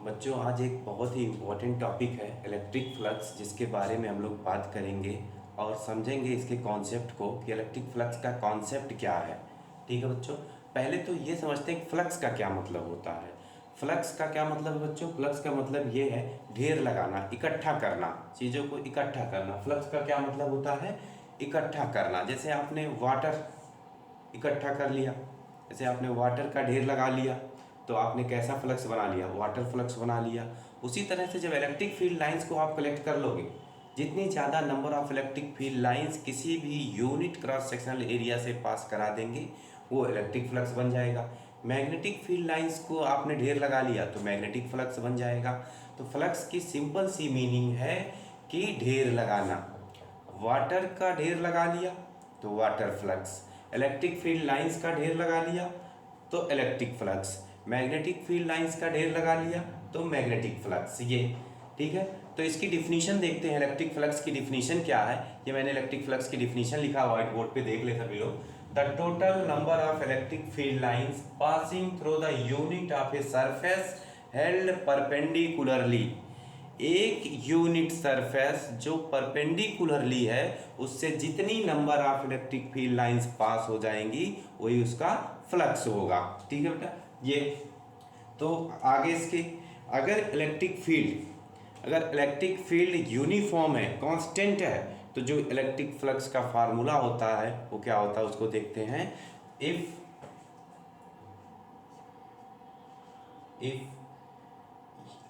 बच्चों, आज एक बहुत ही इम्पोर्टेंट टॉपिक है इलेक्ट्रिक फ्लक्स, जिसके बारे में हम लोग बात करेंगे और समझेंगे इसके कॉन्सेप्ट को कि इलेक्ट्रिक फ्लक्स का कॉन्सेप्ट क्या है। ठीक है बच्चों, पहले तो ये समझते हैं कि फ्लक्स का क्या मतलब होता है। फ्लक्स का क्या मतलब है बच्चों? फ्लक्स का मतलब ये है ढेर लगाना, इकट्ठा करना, चीज़ों को इकट्ठा करना। फ्लक्स का क्या मतलब होता है? इकट्ठा करना। जैसे आपने वाटर इकट्ठा कर लिया, जैसे आपने वाटर का ढेर लगा लिया तो आपने कैसा फ्लक्स बना लिया? वाटर फ्लक्स बना लिया। उसी तरह से जब इलेक्ट्रिक फील्ड लाइंस को आप कलेक्ट कर लोगे, जितनी ज़्यादा number of electric field lines किसी भी यूनिट क्रॉस सेक्शनल एरिया से पास करा देंगे, वो इलेक्ट्रिक फ्लक्स बन जाएगा। मैग्नेटिक फील्ड लाइंस को आपने ढेर लगा लिया तो मैग्नेटिक फ्लक्स बन जाएगा। तो फ्लक्स की सिंपल सी मीनिंग है कि ढेर लगाना। वाटर का ढेर लगा लिया तो water flux, electric field lines का ढेर लगा लिया तो electric flux, magnetic field lines का ढेर लगा लिया तो मैग्नेटिक फ्लक्स। ये ठीक है। तो इसकी डिफिनीशन देखते हैं, इलेक्ट्रिक फ्लक्स की डिफिनीशन क्या है। ये मैंने इलेक्ट्रिक फ्लक्स की डिफिनीशन लिखा व्हाइट बोर्ड पे, देख ले सभी लोग। The total number of electric field lines passing through the unit of a surface held perpendicularly. एक यूनिट सरफेस जो परपेंडिकुलरली है, उससे जितनी number of electric field lines pass हो जाएंगी वही उसका फ्लक्स होगा। ठीक है बेटा। ये तो आगे इसके, अगर इलेक्ट्रिक फील्ड यूनिफॉर्म है, कांस्टेंट है, तो जो इलेक्ट्रिक फ्लक्स का फार्मूला होता है वो क्या होता है, उसको देखते हैं। If if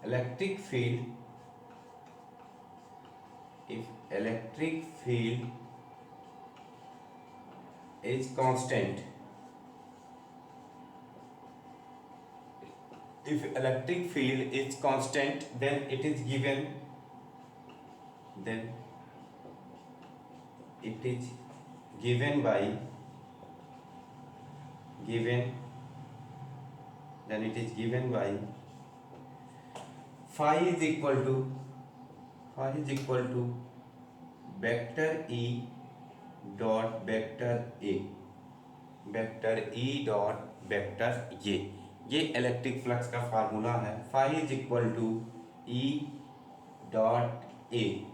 electric field if electric field is constant, if electric field is constant, then it is given, then it is given by given then it is given by phi is equal to vector E dot vector A, vector E dot vector ये electric flux का formula है। Phi is equal to E dot A,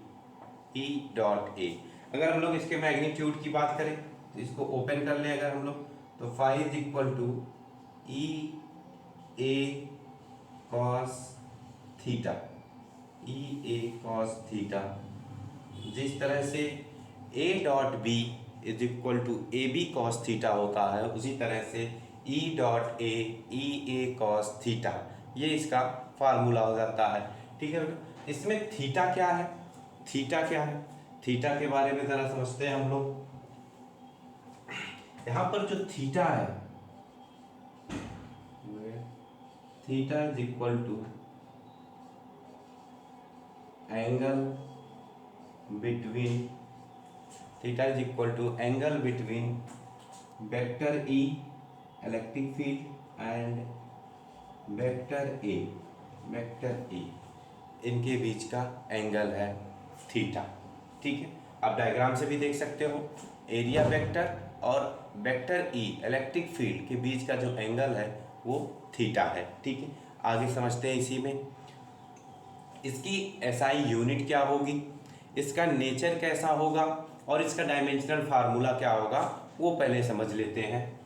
E dot A. अगर हम लोग इसके magnitude की बात करें तो इसको ओपन कर लें अगर हम लोग, तो phi is equal to E A cos theta, E A cos theta. जिस तरह से A dot B is equal to A B cos theta होता है, उसी तरह से E dot A cos theta, ये इसका फार्मूला हो जाता है। ठीक है बेटा। इसमें थीटा क्या है? थीटा के बारे में ज़रा समझते हैं हम लोग। यहाँ पर जो थीटा है, theta is equal to angle between vector E electric field and vector A, इनके बीच का एंगल है थीटा। ठीक है। आप डायग्राम से भी देख सकते हो, एरिया वेक्टर और वेक्टर E इलेक्ट्रिक फील्ड के बीच का जो एंगल है वो थीटा है। ठीक है। आगे समझते हैं इसी में। इसकी एसआई यूनिट क्या होगी, इसका नेचर कैसा होगा और इसका डायमेंशनल फार्मूला क्या होगा, वो पहले समझ लेते हैं।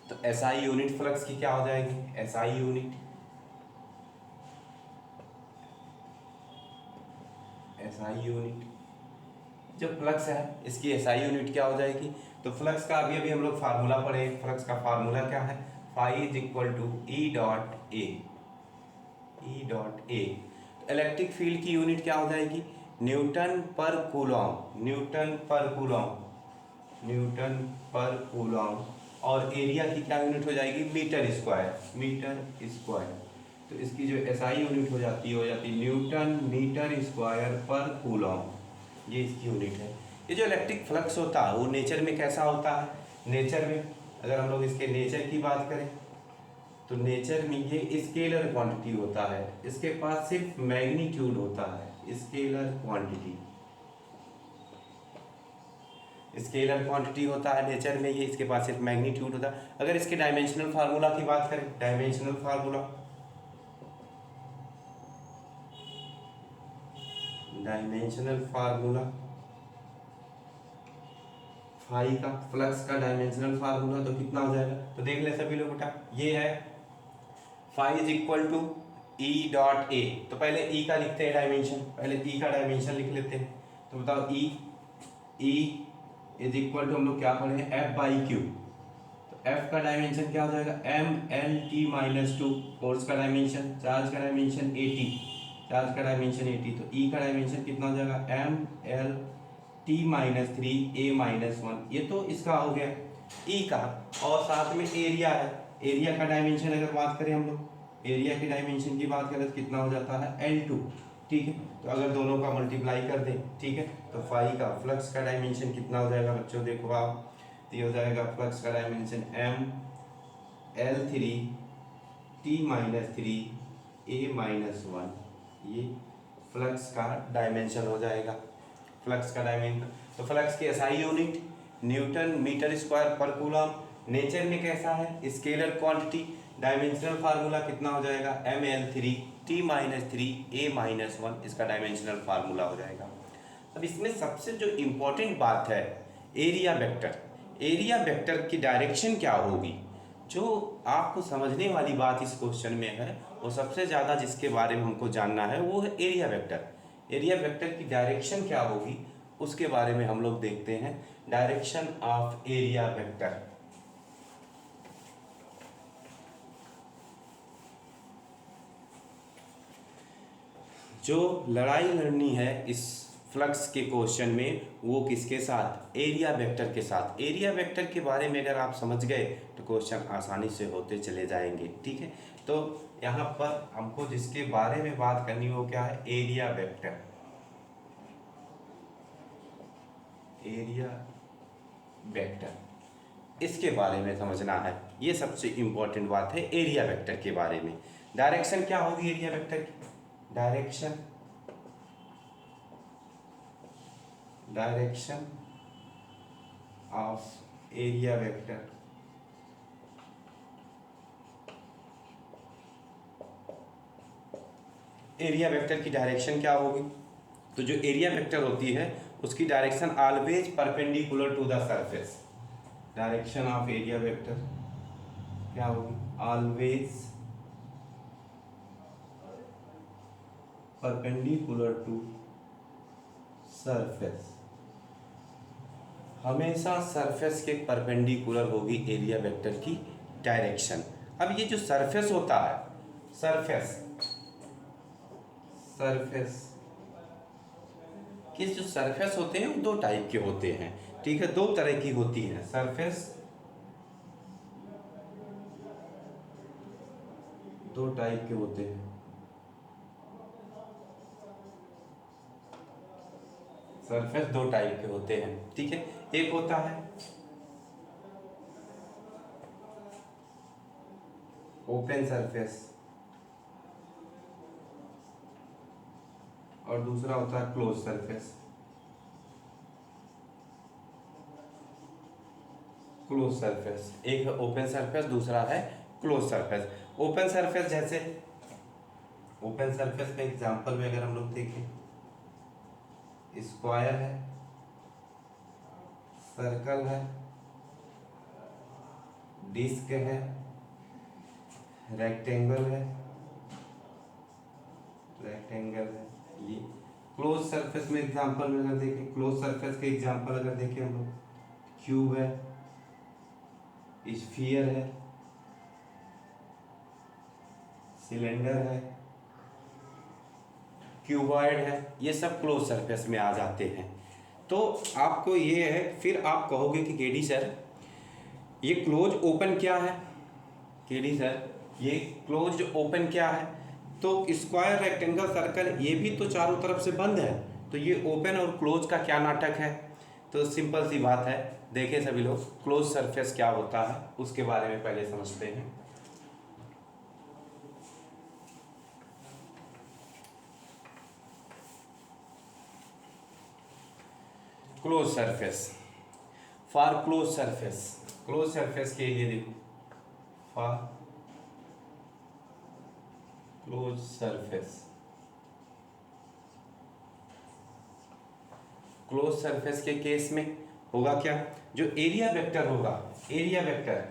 तो एसआई यूनिट फ्लक्स की क्या हो जाएगी? एसआई यूनिट जो फ्लक्स है इसकी एसआई यूनिट क्या हो जाएगी? तो फ्लक्स का अभी हम लोग फार्मूला पढ़े। फ्लक्स का फार्मूला क्या है? Phi is equal to E dot A. तो इलेक्ट्रिक फील्ड की यूनिट क्या हो जाएगी? न्यूटन पर कूलॉम। और एरिया की क्या यूनिट हो जाएगी? Metre square. तो इसकी जो एसआई यूनिट हो जाती है न्यूटन मीटर स्क्वायर पर कूलॉम, ये इसकी यूनिट है। ये जो इलेक्ट्रिक फ्लक्स होता है वो नेचर में कैसा होता है? नेचर में अगर हम लोग इसके नेचर की बात करें तो नेचर में ये स्केलर क्वांटिटी होता है, इसके पास सिर्फ मैग्नीट्यूड होता है, स्केलर क्वांटिटी। स्केलर क्वांटिटी होता है नेचर में, ये इसके पास एक मैग्नीट्यूड होता है। अगर इसके डायमेंशनल फार्मूला की बात करें, डायमेंशनल फार्मूला, फाई का फ्लक्स का डायमेंशनल फार्मूला तो कितना हो जाएगा, तो देख ले सभी लोग बेटा, ये है phi is equal to E dot A. तो पहले ई का लिखते हैं डायमेंशन, पहले ई का डायमेंशन लिख लेते हैं। तो बताओ ई इज इक्वल टू, हम लोग क्या पढ़े हैं, एफ बाई क्यू। तो एफ का डायमेंशन क्या हो जाएगा, M L T minus two, force का डायमेंशन, चार्ज का डायमेंशन ए टी, चार्ज का डायमेंशन ए टी। तो ई का डायमेंशन कितना हो जाएगा, M L T minus three A minus one. ये तो इसका हो गया ई का, और साथ में एरिया है, एरिया का डायमेंशन अगर बात करें हम लोग, एरिया के डायमेंशन की बात करें तो कितना हो जाता है L2, ठीक है। तो अगर दोनों का मल्टीप्लाई कर दें, ठीक है, तो फाई का फ्लक्स का डायमेंशन कितना हो जाएगा बच्चों, देखो आप, तो ये हो जाएगा फ्लक्स का dimension M L three T minus three A minus one. ये फ्लक्स का डायमेंशन हो जाएगा, फ्लक्स का डायमेंशन। तो फ्लक्स की SI unit newton metre square पर कूलम, नेचर में कैसा है, स्केलर क्वांटिटी, डायमेंशनल फार्मूला कितना हो जाएगा, M L three T minus three A minus one, इसका डायमेंशनल फार्मूला हो जाएगा। अब इसमें सबसे जो इम्पोर्टेंट बात है एरिया वेक्टर, एरिया वेक्टर की डायरेक्शन क्या होगी, जो आपको समझने वाली बात इस क्वेश्चन में है, वो सबसे ज़्यादा जिसके बारे में हमको जानना है वो है एरिया वेक्टर। एरिया वेक्टर की डायरेक्शन क्या होगी उसके बारे में हम लोग देखते हैं। डायरेक्शन ऑफ एरिया वेक्टर, जो लड़ाई लड़नी है इस फ्लक्स के क्वेश्चन में वो किसके साथ, एरिया वेक्टर के साथ। एरिया वेक्टर के बारे में अगर आप समझ गए तो क्वेश्चन आसानी से होते चले जाएंगे, ठीक है। तो यहाँ पर हमको जिसके बारे में बात करनी हो क्या है, एरिया वेक्टर, एरिया वेक्टर, इसके बारे में समझना है। ये सबसे इम्पोर्टेंट बात है एरिया वेक्टर के बारे में। डायरेक्शन क्या होगी एरिया वेक्टर की, direction of area vector, area vector की डायरेक्शन क्या होगी, तो जो एरिया वेक्टर होती है उसकी direction always perpendicular to the surface. Direction of area vector क्या होगी, ऑलवेज परपेंडिकुलर टू सरफेस, हमेशा सरफेस के परपेंडिकुलर होगी एरिया वेक्टर की डायरेक्शन। अब ये जो सरफेस होता है, सरफेस के जो सरफेस होते हैं वो दो टाइप के होते हैं, ठीक है, दो तरह की होती है सरफेस, दो टाइप के होते हैं। सरफेस दो टाइप के होते हैं, ठीक है। एक होता है ओपन सरफेस और दूसरा होता है क्लोज सरफेस। क्लोज सरफेस, एक है ओपन सरफेस, दूसरा है क्लोज सरफेस। ओपन सरफेस, जैसे ओपन सरफेस का एग्जांपल में अगर हम लोग देखें, स्क्वायर है, सर्कल है, डिस्क है, रेक्टेंगल है, ये क्लोज सरफेस में एग्जांपल में अगर देखें, क्लोज सरफेस के एग्जांपल अगर देखें हम लोग, क्यूब है, स्फीयर है, सिलेंडर है, क्यूबॉइड है, ये सब क्लोज सरफेस में आ जाते हैं। तो आपको ये है, फिर आप कहोगे कि केडी सर ये क्लोज ओपन क्या है, केडी सर ये क्लोज ओपन क्या है, तो स्क्वायर, रेक्टेंगल, सर्कल ये भी तो चारों तरफ से बंद है, तो ये ओपन और क्लोज का क्या नाटक है। तो सिंपल सी बात है, देखें सभी लोग, क्लोज सरफेस क्या होता है उसके बारे में पहले समझते हैं। Close surface, for close surface, close surface के लिए देखो, for close surface, close surface के केस में होगा क्या, जो एरिया वेक्टर होगा, एरिया वेक्टर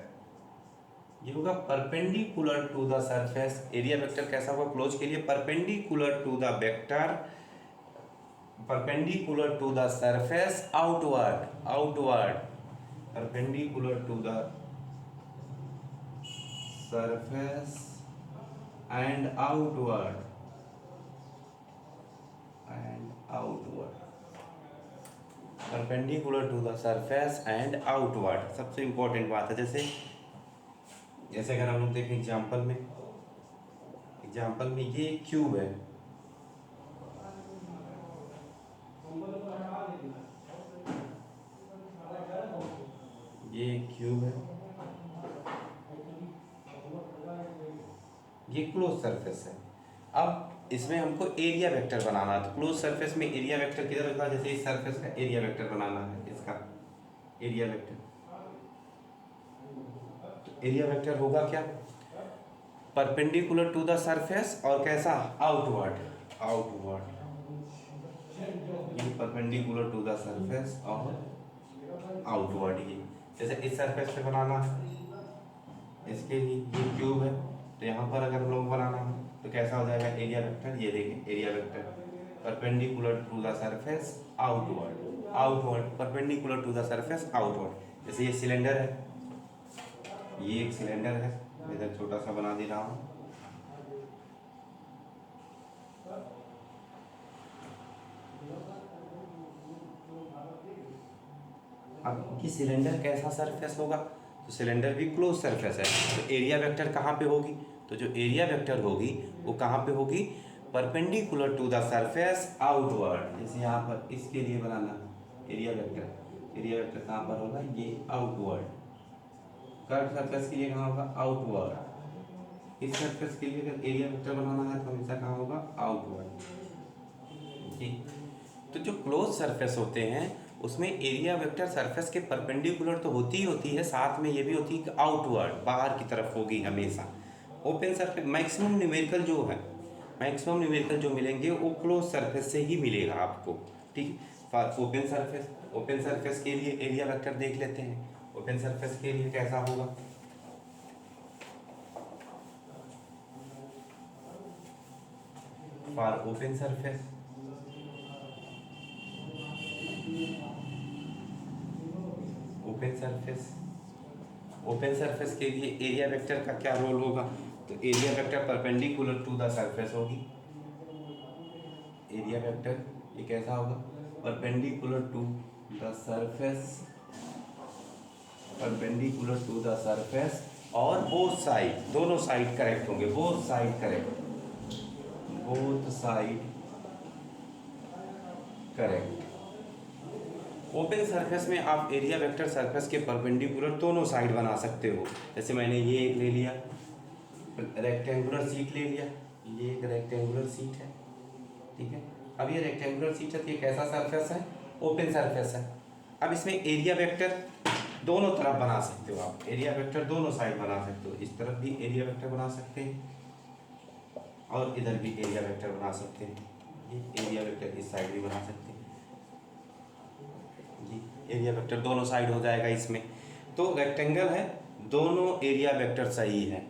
ये होगा perpendicular to the surface. Area vector कैसा होगा क्लोज के लिए, perpendicular to the vector, perpendicular to the surface outward, outward, perpendicular to the surface and outward, and outward, perpendicular to the surface and outward. सबसे important बात है, जैसे अगर हम लोग देखें एग्जाम्पल में ये क्यूब है, ये क्यूब है, ये क्लोज सरफेस है। अब इसमें हमको एरिया वेक्टर बनाना है, तो क्लोज सरफेस में एरिया वेक्टर किधर होगा, जैसे इस सरफेस का एरिया वेक्टर बनाना है, इसका एरिया वेक्टर, तो एरिया वेक्टर होगा क्या, परपेंडिकुलर टू द सरफेस और कैसा, आउटवर्ड, आउटवर्ड, ये परपेंडिकुलर टू द सरफेस और आउटवर्ड। ये जैसे इस सरफेस पे बनाना है, इसके लिए ये क्यूब है, तो यहाँ पर अगर हम लोग बनाना है तो कैसा हो जाएगा एरिया वेक्टर, ये देखें area vector perpendicular to the surface outward, outward, perpendicular to the surface outward. जैसे ये सिलेंडर है, ये एक सिलेंडर है, इधर छोटा सा बना दे रहा हूँ, अब ये सिलेंडर कैसा सरफेस होगा, तो सिलेंडर भी क्लोज सरफेस है, तो एरिया वेक्टर कहाँ पे होगी, तो जो एरिया वेक्टर होगी वो कहाँ पे होगी, perpendicular to the surface outward. जैसे यहाँ पर इसके लिए बनाना एरिया वेक्टर, एरिया वेक्टर कहाँ पर होगा, ये आउटवर्ड, कर्व सरफेस के लिए कहाँ होगा, आउटवर्ड, इस सरफेस के लिए अगर एरिया वेक्टर बनाना है तो हमेशा कहाँ होगा, आउटवर्ड। जी, तो जो क्लोज सरफेस होते हैं उसमें एरिया वेक्टर सरफेस के परपेंडिकुलर तो होती ही होती है, साथ में ये भी होती है कि आउटवर्ड, बाहर की तरफ होगी हमेशा। ओपन सरफेस मैक्सिमम न्यूमेरिकल जो है, मैक्सिमम न्यूमेरिकल जो मिलेंगे वो क्लोज सरफेस से ही मिलेगा आपको, ठीक। For open surface, open surface के लिए एरिया वेक्टर देख लेते हैं, ओपन सरफेस के लिए कैसा होगा, for open surface, open surface, open surface के लिए एरिया वेक्टर का क्या रोल होगा, तो area vector perpendicular to the surface होगी, एरिया वेक्टर ये कैसा होगा, perpendicular to the surface, perpendicular to the surface, और बोथ साइड, दोनों साइड करेक्ट होंगे, both side correct, both side correct. Open surface में आप एरिया वेक्टर सरफेस के परपेंडिकुलर दोनों साइड बना सकते हो। जैसे मैंने ये एक ले लिया, रेक्टेंगुलर सीट ले लिया, ये एक रेक्टेंगुलर सीट है, ठीक है। अब ये रेक्टेंगुलर सीट है तो ये कैसा सरफेस है, ओपन सरफेस है। अब इसमें एरिया वेक्टर दोनों तरफ बना सकते हो आप, एरिया वेक्टर दोनों साइड बना सकते हो, इस तरफ भी एरिया वेक्टर बना सकते हैं और इधर भी एरिया वेक्टर बना सकते हैं, ये एरिया वेक्टर इस साइड भी बना सकते हैं, एरिया वेक्टर दोनों साइड हो जाएगा इसमें। तो रेक्टेंगल है, दोनों एरिया वेक्टर सही है,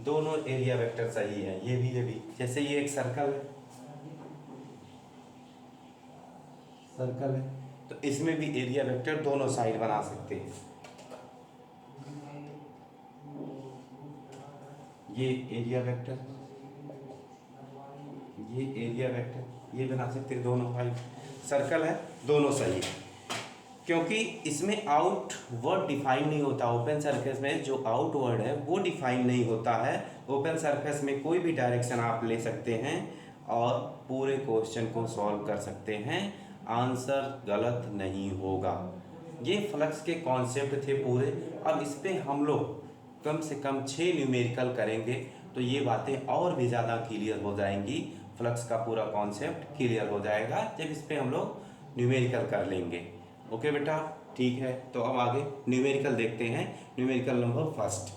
दोनों एरिया वेक्टर सही है, ये भी। जैसे ये एक सर्कल है, सर्कल है तो इसमें भी एरिया वेक्टर दोनों साइड बना सकते हैं, ये एरिया वेक्टर, ये एरिया वेक्टर, ये बना सकते हैं दोनों साइड, सर्कल है दोनों सही है। क्योंकि इसमें आउटवर्ड डिफाइन नहीं होता, ओपन सरफेस में जो आउटवर्ड है वो डिफाइन नहीं होता है। ओपन सरफेस में कोई भी डायरेक्शन आप ले सकते हैं और पूरे क्वेश्चन को सॉल्व कर सकते हैं, आंसर गलत नहीं होगा। ये फ्लक्स के कॉन्सेप्ट थे पूरे। अब इस पर हम लोग कम से कम 6 न्यूमेरिकल करेंगे तो ये बातें और भी ज़्यादा क्लियर हो जाएंगी, फ्लक्स का पूरा कॉन्सेप्ट क्लियर हो जाएगा जब इस पर हम लोग न्यूमेरिकल कर लेंगे। ओके बेटा, ठीक है। तो अब आगे न्यूमेरिकल देखते हैं। Numerical number first,